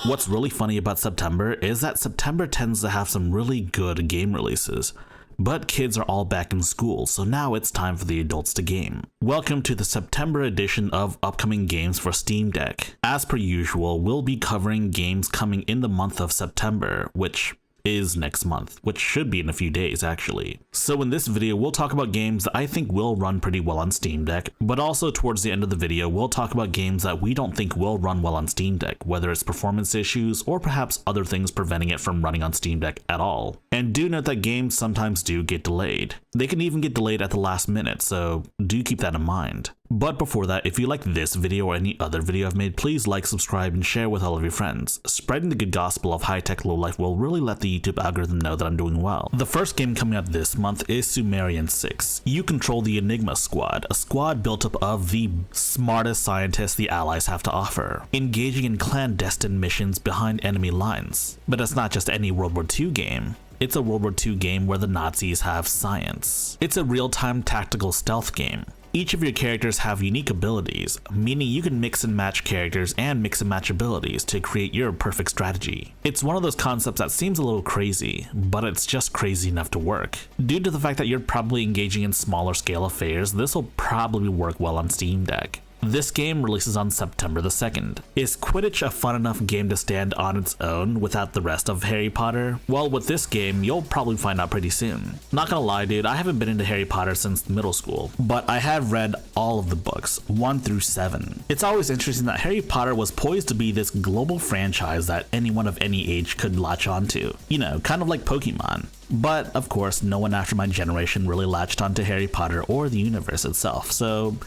What's really funny about September is that September tends to have some really good game releases. But kids are all back in school, so now it's time for the adults to game. Welcome to the September edition of upcoming games for Steam Deck. As per usual, we'll be covering games coming in the month of September, which is next month, which should be in a few days actually. So in this video, we'll talk about games that I think will run pretty well on Steam Deck, but also towards the end of the video, we'll talk about games that we don't think will run well on Steam Deck, whether it's performance issues or perhaps other things preventing it from running on Steam Deck at all. And do note that games sometimes do get delayed. They can even get delayed at the last minute, so do keep that in mind. But before that, if you like this video or any other video I've made, please like, subscribe, and share with all of your friends. Spreading the good gospel of high-tech lowlife will really let the YouTube algorithm know that I'm doing well. The first game coming out this month is Sumerian 6. You control the Enigma Squad, a squad built up of the smartest scientists the Allies have to offer, engaging in clandestine missions behind enemy lines. But it's not just any World War II game. It's a World War II game where the Nazis have science. It's a real-time tactical stealth game. Each of your characters have unique abilities, meaning you can mix and match characters and mix and match abilities to create your perfect strategy. It's one of those concepts that seems a little crazy, but it's just crazy enough to work. Due to the fact that you're probably engaging in smaller scale affairs, this will probably work well on Steam Deck. This game releases on September the 2nd. Is Quidditch a fun enough game to stand on its own without the rest of Harry Potter? Well, with this game, you'll probably find out pretty soon. Not gonna lie, dude, I haven't been into Harry Potter since middle school, but I have read all of the books, 1 through 7. It's always interesting that Harry Potter was poised to be this global franchise that anyone of any age could latch onto. You know, kind of like Pokemon. But, of course, no one after my generation really latched onto Harry Potter or the universe itself, so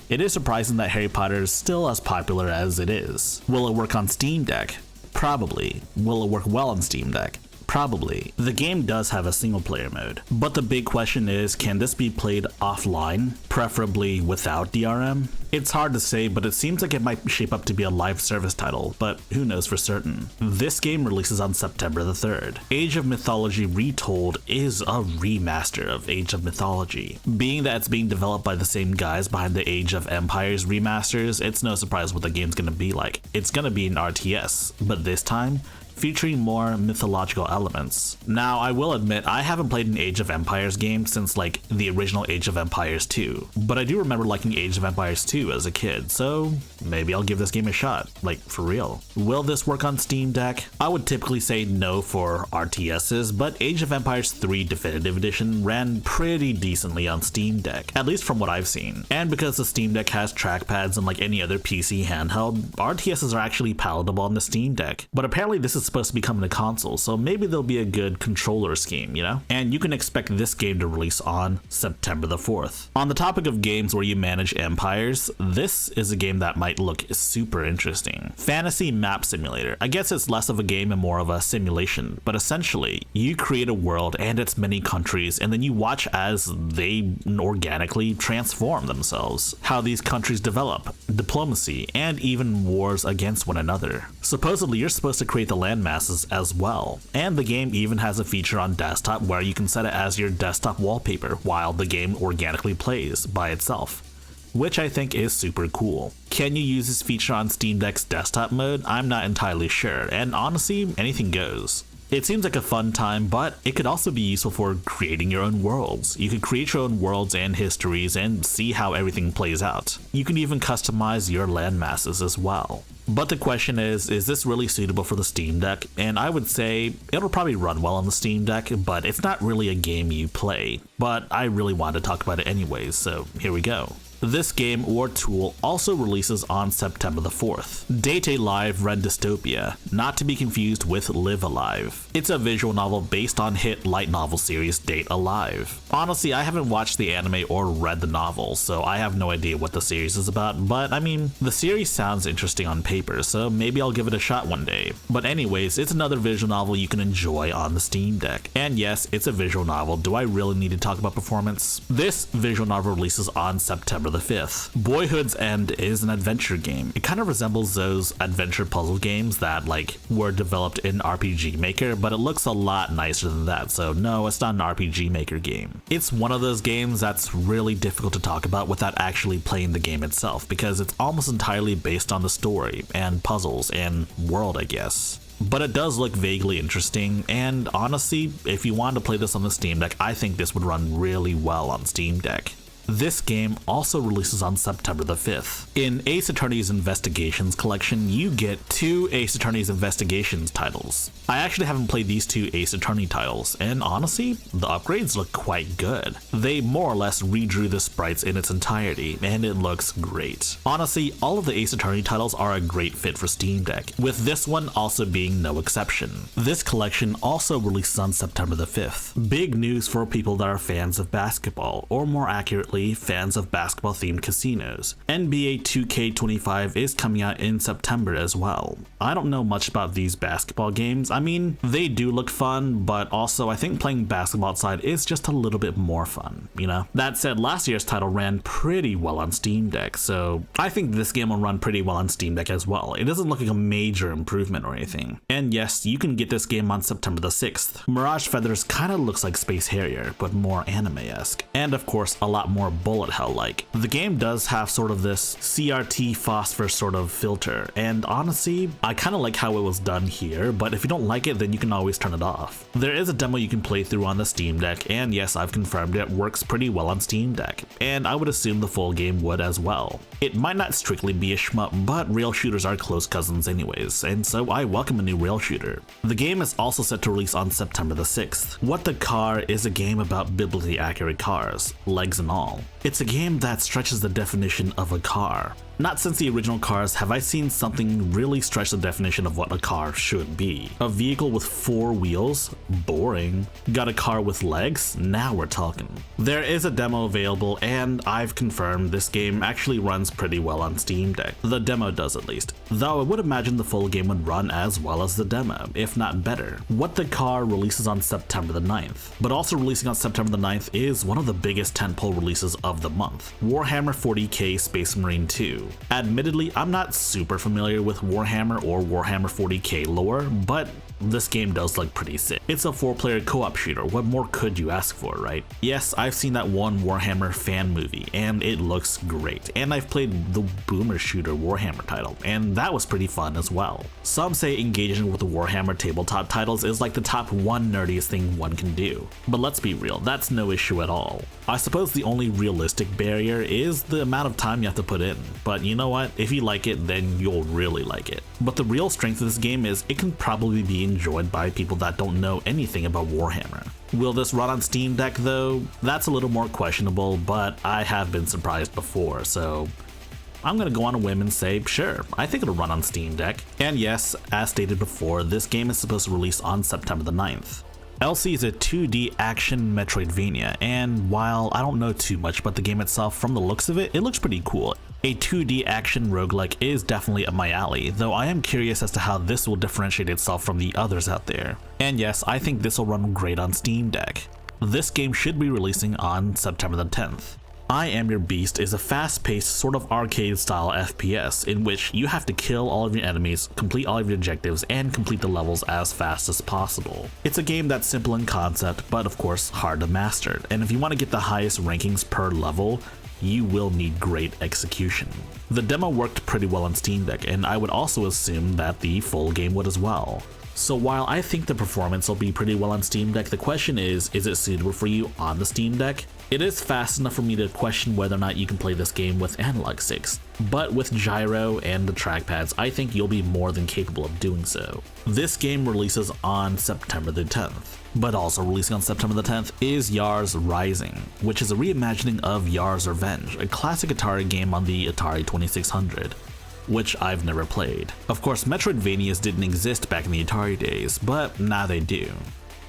it is surprising that Harry Potter is still as popular as it is. Will it work on Steam Deck? Probably. Will it work well on Steam Deck? Probably. The game does have a single player mode, but the big question is, can this be played offline, preferably without DRM? It's hard to say, but it seems like it might shape up to be a live service title, but who knows for certain. This game releases on September the 3rd. Age of Mythology Retold is a remaster of Age of Mythology. Being that it's being developed by the same guys behind the Age of Empires remasters, it's no surprise what the game's gonna be like. It's gonna be an RTS, but this time, featuring more mythological elements. Now, I will admit, I haven't played an Age of Empires game since like the original Age of Empires 2, but I do remember liking Age of Empires 2 as a kid, so maybe I'll give this game a shot, like for real. Will this work on Steam Deck? I would typically say no for RTSs, but Age of Empires 3 Definitive Edition ran pretty decently on Steam Deck, at least from what I've seen. And because the Steam Deck has trackpads unlike any other PC handheld, RTSs are actually palatable on the Steam Deck. But apparently this is supposed to be coming to console, so maybe there'll be a good controller scheme, you know? And you can expect this game to release on September the 4th. On the topic of games where you manage empires, this is a game that might look super interesting. Fantasy Map Simulator. I guess it's less of a game and more of a simulation, but essentially, you create a world and its many countries, and then you watch as they organically transform themselves. How these countries develop, diplomacy, and even wars against one another. Supposedly, you're supposed to create the land masses as well, and the game even has a feature on desktop where you can set it as your desktop wallpaper while the game organically plays by itself, which I think is super cool. Can you use this feature on Steam Deck's desktop mode? I'm not entirely sure, and honestly, anything goes. It seems like a fun time, but it could also be useful for creating your own worlds. You could create your own worlds and histories and see how everything plays out. You can even customize your land masses as well. But the question is this really suitable for the Steam Deck? And I would say it'll probably run well on the Steam Deck, but it's not really a game you play. But I really wanted to talk about it anyways, so here we go. This game or tool also releases on September the 4th. Date A Live Read Dystopia, not to be confused with Live Alive. It's a visual novel based on hit light novel series Date A Live. Honestly, I haven't watched the anime or read the novel, so I have no idea what the series is about, but I mean, the series sounds interesting on paper, so maybe I'll give it a shot one day. But anyways, it's another visual novel you can enjoy on the Steam Deck. And yes, it's a visual novel. Do I really need to talk about performance? This visual novel releases on September September the 5th. Boyhood's End is an adventure game. It kind of resembles those adventure puzzle games that were developed in RPG Maker, but it looks a lot nicer than that, so no, it's not an RPG Maker game. It's one of those games that's really difficult to talk about without actually playing the game itself, because it's almost entirely based on the story and puzzles and world, I guess. But it does look vaguely interesting, and honestly, if you wanted to play this on the Steam Deck, I think this would run really well on Steam Deck. This game also releases on September the 5th. In Ace Attorney's Investigations collection, you get 2 Ace Attorney's Investigations titles. I actually haven't played these 2 Ace Attorney titles, and honestly, the upgrades look quite good. They more or less redrew the sprites in its entirety, and it looks great. Honestly, all of the Ace Attorney titles are a great fit for Steam Deck, with this one also being no exception. This collection also releases on September the 5th. Big news for people that are fans of basketball, or more accurately, fans of basketball-themed casinos. NBA 2K25 is coming out in September as well. I don't know much about these basketball games. I mean, they do look fun, but also I think playing basketball outside is just a little bit more fun, you know? That said, last year's title ran pretty well on Steam Deck, so I think this game will run pretty well on Steam Deck as well. It doesn't look like a major improvement or anything. And yes, you can get this game on September the 6th. Mirage Feathers kind of looks like Space Harrier, but more anime-esque. And of course, a lot more bullet hell-like. The game does have sort of this CRT phosphor sort of filter, and honestly, I kind of like how it was done here, but if you don't like it, then you can always turn it off. There is a demo you can play through on the Steam Deck, and yes, I've confirmed it works pretty well on Steam Deck, and I would assume the full game would as well. It might not strictly be a shmup, but rail shooters are close cousins anyways, and so I welcome a new rail shooter. The game is also set to release on September the 6th. What the Car is a game about biblically accurate cars, legs and all. It's a game that stretches the definition of a car. Not since the original Cars have I seen something really stretch the definition of what a car should be. A vehicle with 4 wheels? Boring. Got a car with legs? Now we're talking. There is a demo available, and I've confirmed this game actually runs pretty well on Steam Deck. The demo does, at least. Though I would imagine the full game would run as well as the demo, if not better. What the Car releases on September the 9th. But also releasing on September the 9th is one of the biggest tentpole releases of the month. Warhammer 40k Space Marine 2. Admittedly, I'm not super familiar with Warhammer or Warhammer 40k lore, but this game does look pretty sick. It's a 4-player co-op shooter. What more could you ask for, right? Yes, I've seen that one Warhammer fan movie, and it looks great. And I've played the Boomer Shooter Warhammer title, and that was pretty fun as well. Some say engaging with the Warhammer tabletop titles is like the top 1 nerdiest thing one can do. But let's be real, that's no issue at all. I suppose the only realistic barrier is the amount of time you have to put in. But you know what? If you like it, then you'll really like it. But the real strength of this game is it can probably be enjoyed by people that don't know anything about Warhammer. Will this run on Steam Deck though? That's a little more questionable, but I have been surprised before, so I'm gonna go on a whim and say, sure, I think it'll run on Steam Deck. And yes, as stated before, this game is supposed to release on September the 9th. Elsie is a 2D action Metroidvania, and while I don't know too much about the game itself, from the looks of it, it looks pretty cool. A 2D action roguelike is definitely up my alley, though I am curious as to how this will differentiate itself from the others out there. And yes, I think this will run great on Steam Deck. This game should be releasing on September the 10th. I Am Your Beast is a fast-paced, sort of arcade-style FPS in which you have to kill all of your enemies, complete all of your objectives, and complete the levels as fast as possible. It's a game that's simple in concept, but of course hard to master, and if you want to get the highest rankings per level, you will need great execution. The demo worked pretty well on Steam Deck, and I would also assume that the full game would as well. So while I think the performance will be pretty well on Steam Deck, the question is it suitable for you on the Steam Deck? It is fast enough for me to question whether or not you can play this game with analog sticks, but with gyro and the trackpads, I think you'll be more than capable of doing so. This game releases on September the 10th, but also releasing on September the 10th is Yars Rising, which is a reimagining of Yars Revenge, a classic Atari game on the Atari 2600. Which I've never played. Of course, Metroidvanias didn't exist back in the Atari days, but now they do.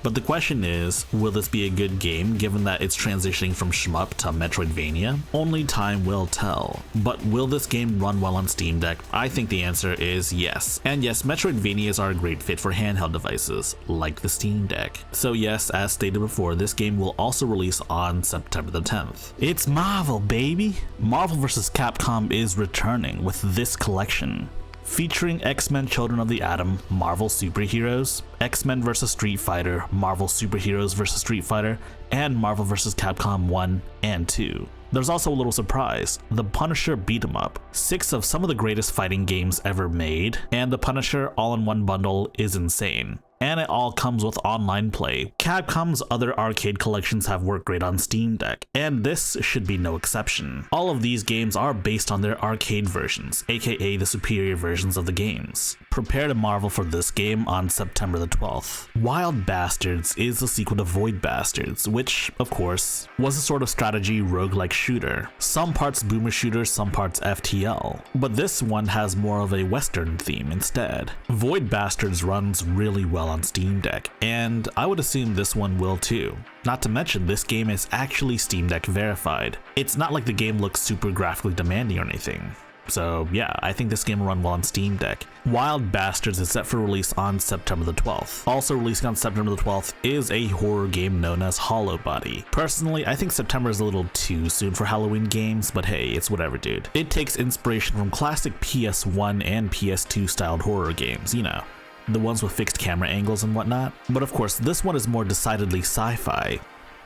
But the question is, will this be a good game given that it's transitioning from shmup to Metroidvania? Only time will tell. But will this game run well on Steam Deck? I think the answer is yes. And yes, Metroidvanias are a great fit for handheld devices, like the Steam Deck. So yes, as stated before, this game will also release on September the 10th. It's Marvel, baby! Marvel vs. Capcom is returning with this collection, featuring X-Men Children of the Atom, Marvel Superheroes, X-Men vs. Street Fighter, Marvel Superheroes vs. Street Fighter, and Marvel vs. Capcom 1 and 2. There's also a little surprise, the Punisher beat 'em up, 6 of some of the greatest fighting games ever made, and the Punisher all-in-one bundle is insane. And it all comes with online play. Capcom's other arcade collections have worked great on Steam Deck, and this should be no exception. All of these games are based on their arcade versions, aka the superior versions of the games. Prepare to marvel for this game on September the 12th. Wild Bastards is the sequel to Void Bastards, which, of course, was a sort of strategy roguelike shooter. Some parts boomer shooter, some parts FTL, but this one has more of a Western theme instead. Void Bastards runs really well on Steam Deck, and I would assume this one will too. Not to mention, this game is actually Steam Deck verified. It's not like the game looks super graphically demanding or anything. So yeah, I think this game will run well on Steam Deck. Wild Bastards is set for release on September the 12th. Also releasing on September the 12th is a horror game known as Hollowbody. Personally, I think September is a little too soon for Halloween games, but hey, it's whatever, dude. It takes inspiration from classic PS1 and PS2 styled horror games, you know, the ones with fixed camera angles and whatnot. But of course, this one is more decidedly sci-fi.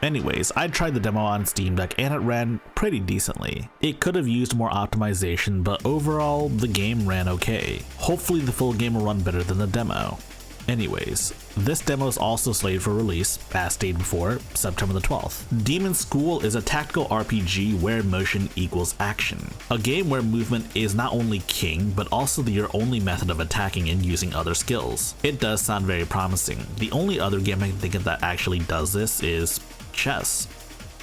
Anyways, I tried the demo on Steam Deck and it ran pretty decently. It could have used more optimization, but overall, the game ran okay. Hopefully the full game will run better than the demo. Anyways, this demo is also slated for release, as stated before, September the 12th. Demonschool is a tactical RPG where motion equals action. A game where movement is not only king, but also your only method of attacking and using other skills. It does sound very promising. The only other game I can think of that actually does this is chess.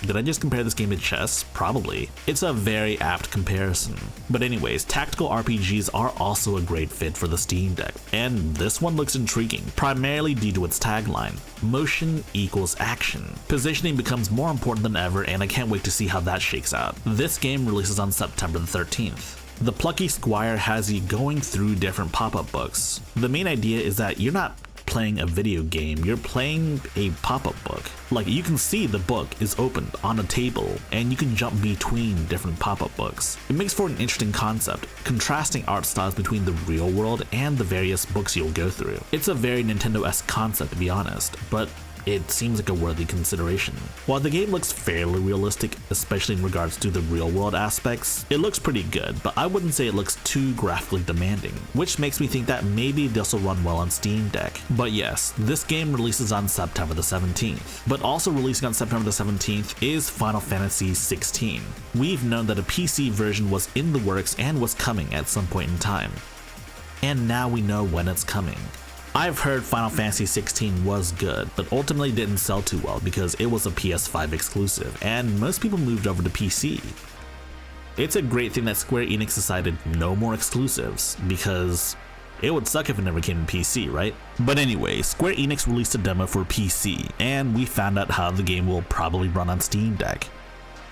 Did I just compare this game to chess? Probably. It's a very apt comparison. But anyways, tactical RPGs are also a great fit for the Steam Deck, and this one looks intriguing, primarily due to its tagline, motion equals action. Positioning becomes more important than ever, and I can't wait to see how that shakes out. This game releases on September the 13th. The PLUCKY SQUIRE has you going through different pop-up books. The main idea is that you're not playing a video game, you're playing a pop-up book. Like, you can see the book is opened on a table and you can jump between different pop-up books. It makes for an interesting concept, contrasting art styles between the real world and the various books you'll go through. It's a very Nintendo-esque concept, to be honest, but it seems like a worthy consideration. While the game looks fairly realistic, especially in regards to the real world aspects, it looks pretty good, but I wouldn't say it looks too graphically demanding, which makes me think that maybe this will run well on Steam Deck. But yes, this game releases on September the 17th. But also releasing on September the 17th is Final Fantasy 16. We've known that a PC version was in the works and was coming at some point in time. And now we know when it's coming. I've heard Final Fantasy 16 was good, but ultimately didn't sell too well because it was a PS5 exclusive, and most people moved over to PC. It's a great thing that Square Enix decided no more exclusives, because it would suck if it never came to PC, right? But anyway, Square Enix released a demo for PC, and we found out how the game will probably run on Steam Deck.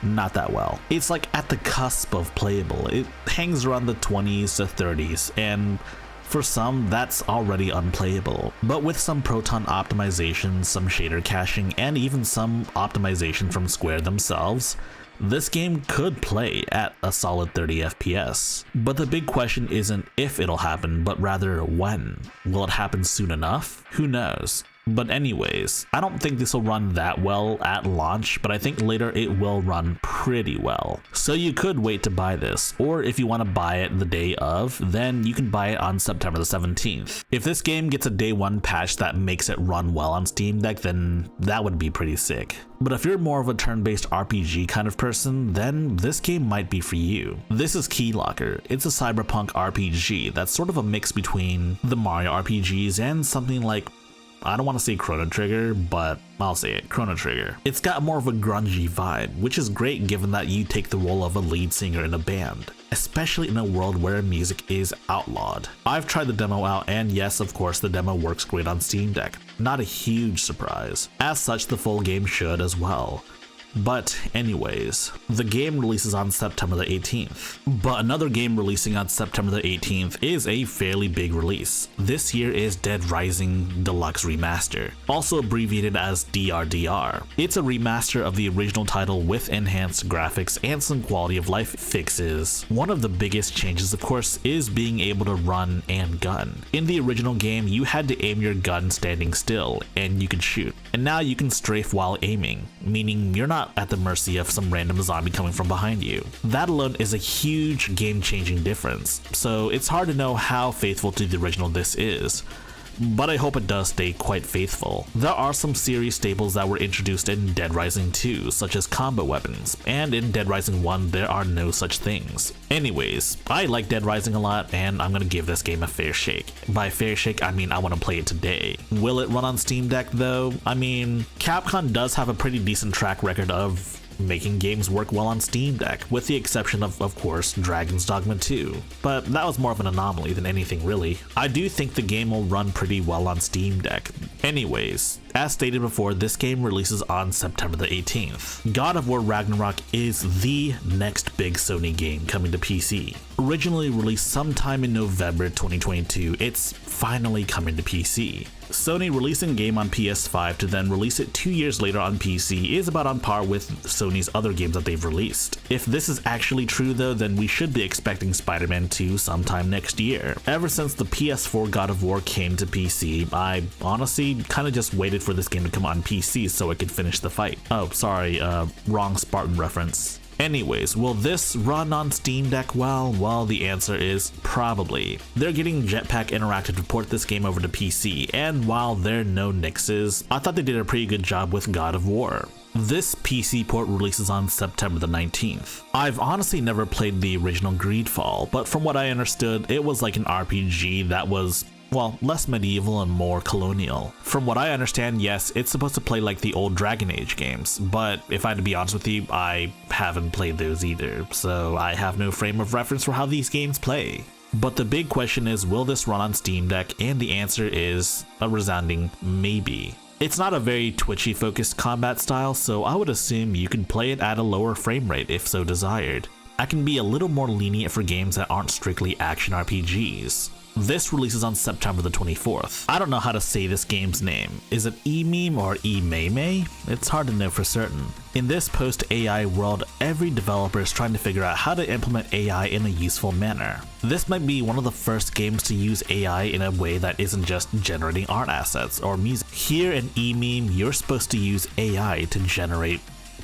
Not that well. It's like at the cusp of playable. It hangs around the 20s to 30s, and for some, that's already unplayable. But with some Proton optimization, some shader caching, and even some optimization from Square themselves, this game could play at a solid 30 FPS. But the big question isn't if it'll happen, but rather when. Will it happen soon enough? Who knows? But anyways, I don't think this will run that well at launch, but I think later it will run pretty well. So you could wait to buy this, or if you want to buy it the day of, then you can buy it on September the 17th. If this game gets a day one patch that makes it run well on Steam Deck, then that would be pretty sick. But if you're more of a turn-based RPG kind of person, then this game might be for you. This is Keylocker. It's a cyberpunk RPG that's sort of a mix between the Mario RPGs and something like, I don't want to say Chrono Trigger, but I'll say it, Chrono Trigger. It's got more of a grungy vibe, which is great given that you take the role of a lead singer in a band, especially in a world where music is outlawed. I've tried the demo out, and yes, of course, the demo works great on Steam Deck. not a huge surprise. As such, the full game should as well. But anyways, the game releases on September the 18th. But another game releasing on September the 18th is a fairly big release. This year is Dead Rising Deluxe Remaster, also abbreviated as DRDR. It's a remaster of the original title with enhanced graphics and some quality of life fixes. One of the biggest changes, of course, is being able to run and gun. In the original game, you had to aim your gun standing still, and you could shoot. And now you can strafe while aiming, meaning you're not at the mercy of some random zombie coming from behind you. That alone is a huge game-changing difference, so it's hard to know how faithful to the original this is, but I hope it does stay quite faithful. There are some series staples that were introduced in Dead Rising 2, such as combo weapons, and in Dead Rising 1 there are no such things. Anyways, I like Dead Rising a lot, and I'm gonna give this game a fair shake. By fair shake, I mean I want to play it today. Will it run on Steam Deck though? I mean, Capcom does have a pretty decent track record of making games work well on Steam Deck, with the exception of course, Dragon's Dogma 2. But that was more of an anomaly than anything really. I do think the game will run pretty well on Steam Deck. Anyways, as stated before, this game releases on September the 18th. God of War Ragnarok is the next big Sony game coming to PC. Originally released sometime in November 2022, it's finally coming to PC. Sony releasing game on PS5 to then release it 2 years later on PC is about on par with Sony's other games that they've released. If this is actually true though, then we should be expecting Spider-Man 2 sometime next year. Ever since the PS4 God of War came to PC, I honestly kinda just waited for this game to come on PC so I could finish the fight. Oh, sorry, wrong Spartan reference. Anyways, will this run on Steam Deck well? Well, the answer is probably. They're getting Jetpack Interactive to port this game over to PC, and while there are no nixes, I thought they did a pretty good job with God of War. This PC port releases on September the 19th. I've honestly never played the original GreedFall, but from what I understood, it was like an RPG that was, well, less medieval and more colonial. From what I understand, yes, it's supposed to play like the old Dragon Age games, but if I had to be honest with you, I haven't played those either, so I have no frame of reference for how these games play. But the big question is, will this run on Steam Deck? And the answer is a resounding maybe. It's not a very twitchy focused combat style, so I would assume you can play it at a lower frame rate if so desired. I can be a little more lenient for games that aren't strictly action RPGs. This releases on September the 24th. I don't know how to say this game's name. Is it Ememe or Ememe? It's hard to know for certain. In this post-AI world, every developer is trying to figure out how to implement AI in a useful manner. This might be one of the first games to use AI in a way that isn't just generating art assets or music. Here in Ememe, you're supposed to use AI to generate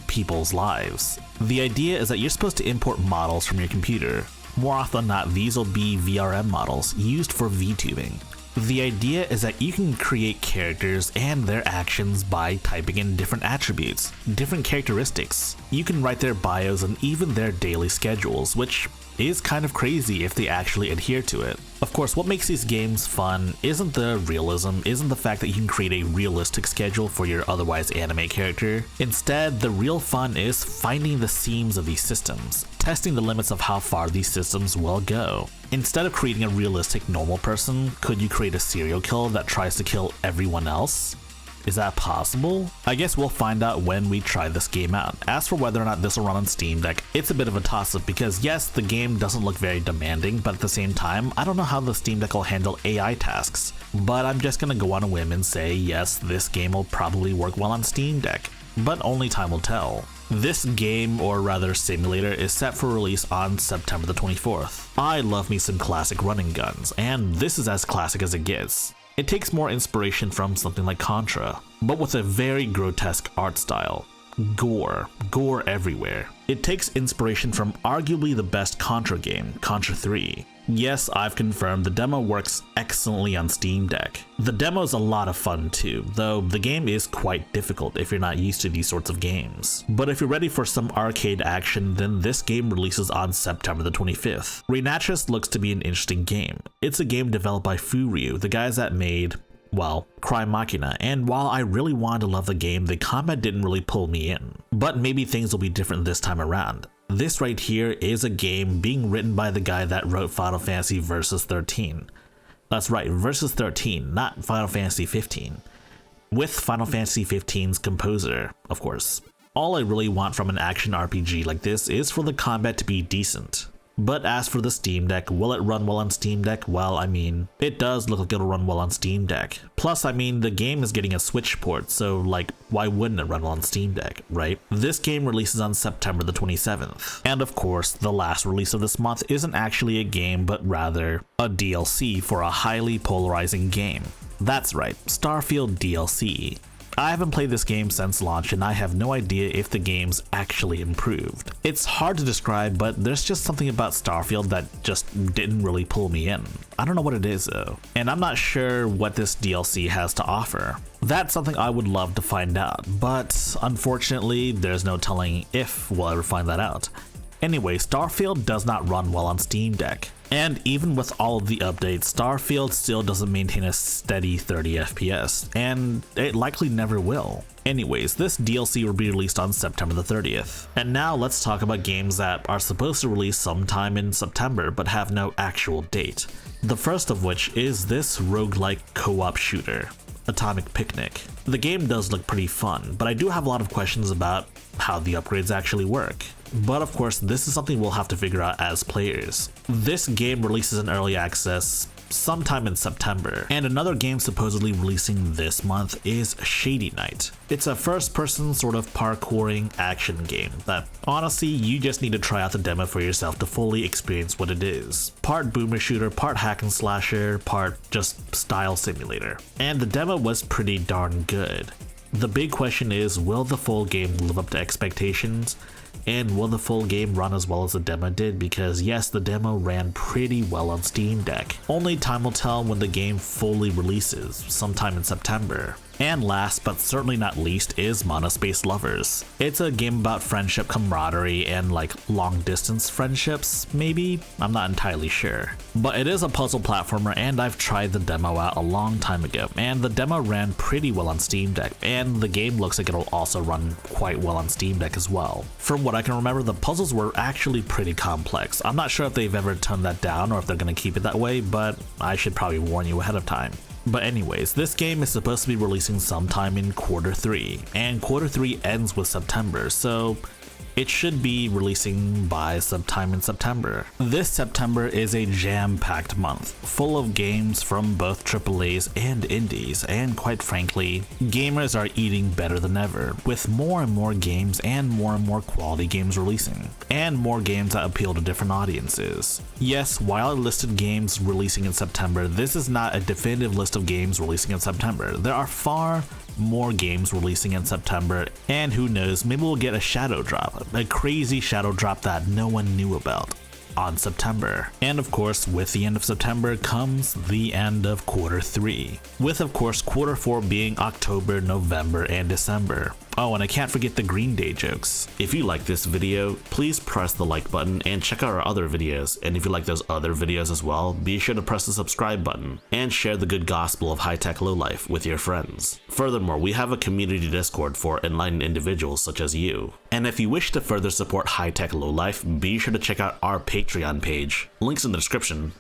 people's lives. The idea is that you're supposed to import models from your computer. More often than not, these will be VRM models used for VTubing. The idea is that you can create characters and their actions by typing in different attributes, different characteristics. You can write their bios and even their daily schedules, which is kind of crazy if they actually adhere to it. Of course, what makes these games fun isn't the realism, isn't the fact that you can create a realistic schedule for your otherwise anime character. Instead, the real fun is finding the seams of these systems, testing the limits of how far these systems will go. Instead of creating a realistic normal person, could you create a serial killer that tries to kill everyone else? Is that possible? I guess we'll find out when we try this game out. As for whether or not this will run on Steam Deck, it's a bit of a toss-up because yes, the game doesn't look very demanding, but at the same time, I don't know how the Steam Deck will handle AI tasks. But I'm just gonna go on a whim and say yes, this game will probably work well on Steam Deck, but only time will tell. This game, or rather simulator, is set for release on September the 24th. I love me some classic running guns, and this is as classic as it gets. It takes more inspiration from something like Contra, but with a very grotesque art style. Gore everywhere. It takes inspiration from arguably the best Contra game, Contra 3. Yes, I've confirmed the demo works excellently on Steam Deck. The demo's a lot of fun too, though the game is quite difficult if you're not used to these sorts of games. But if you're ready for some arcade action, then this game releases on September the 25th. REYNATIS looks to be an interesting game. It's a game developed by Furyu, the guys that made, well, Cry Machina, and while I really wanted to love the game, the combat didn't really pull me in. But maybe things will be different this time around. This right here is a game being written by the guy that wrote Final Fantasy Versus 13. That's right, Versus 13, not Final Fantasy 15. with Final Fantasy XV's composer, of course. All I really want from an action RPG like this is for the combat to be decent. But as for the Steam Deck, will it run well on Steam Deck? Well, I mean, it does look like it'll run well on Steam Deck. Plus, I mean, the game is getting a Switch port, so like, why wouldn't it run well on Steam Deck, right? This game releases on September the 27th. And of course, the last release of this month isn't actually a game, but rather a DLC for a highly polarizing game. That's right, Starfield DLC. I haven't played this game since launch and I have no idea if the game's actually improved. It's hard to describe, but there's just something about Starfield that just didn't really pull me in. I don't know what it is though, and I'm not sure what this DLC has to offer. That's something I would love to find out, but unfortunately there's no telling if we'll ever find that out. Anyway, Starfield does not run well on Steam Deck. And even with all of the updates, Starfield still doesn't maintain a steady 30 FPS, and it likely never will. Anyways, this DLC will be released on September the 30th. And now let's talk about games that are supposed to release sometime in September but have no actual date. The first of which is this roguelike co-op shooter, Atomic Picnic. The game does look pretty fun, but I do have a lot of questions about how the upgrades actually work. But of course, this is something we'll have to figure out as players. This game releases in early access sometime in September, and another game supposedly releasing this month is Shady Knight. It's a first-person sort of parkouring action game that honestly you just need to try out the demo for yourself to fully experience what it is. Part boomer shooter, part hack and slasher, part just style simulator. And the demo was pretty darn good. The big question is, will the full game live up to expectations? And will the full game run as well as the demo did? Because yes, the demo ran pretty well on Steam Deck. Only time will tell when the game fully releases, sometime in September. And last but certainly not least is Monospaced Lovers. It's a game about friendship, camaraderie, and like long distance friendships, maybe? I'm not entirely sure. But it is a puzzle platformer and I've tried the demo out a long time ago, and the demo ran pretty well on Steam Deck, and the game looks like it'll also run quite well on Steam Deck as well. From what I can remember, the puzzles were actually pretty complex. I'm not sure if they've ever toned that down or if they're going to keep it that way, but I should probably warn you ahead of time. But anyways, this game is supposed to be releasing sometime in Q3, and Q3 ends with September, so it should be releasing by sometime in September. This September is a jam-packed month, full of games from both AAAs and indies, and quite frankly, gamers are eating better than ever, with more and more games and more quality games releasing, and more games that appeal to different audiences. Yes, while I listed games releasing in September, this is not a definitive list of games releasing in September. There are far more games releasing in September, and who knows, maybe we'll get a shadow drop, a crazy shadow drop that no one knew about on September. And of course, with the end of September comes the end of Q3, with of course Q4 being October, November, and December. Oh, and I can't forget the Green Day jokes. If you like this video, please press the like button and check out our other videos. And if you like those other videos as well, be sure to press the subscribe button and share the good gospel of high-tech lowlife with your friends. Furthermore, we have a community Discord for enlightened individuals such as you. And if you wish to further support high-tech lowlife, be sure to check out our Patreon page. Links in the description.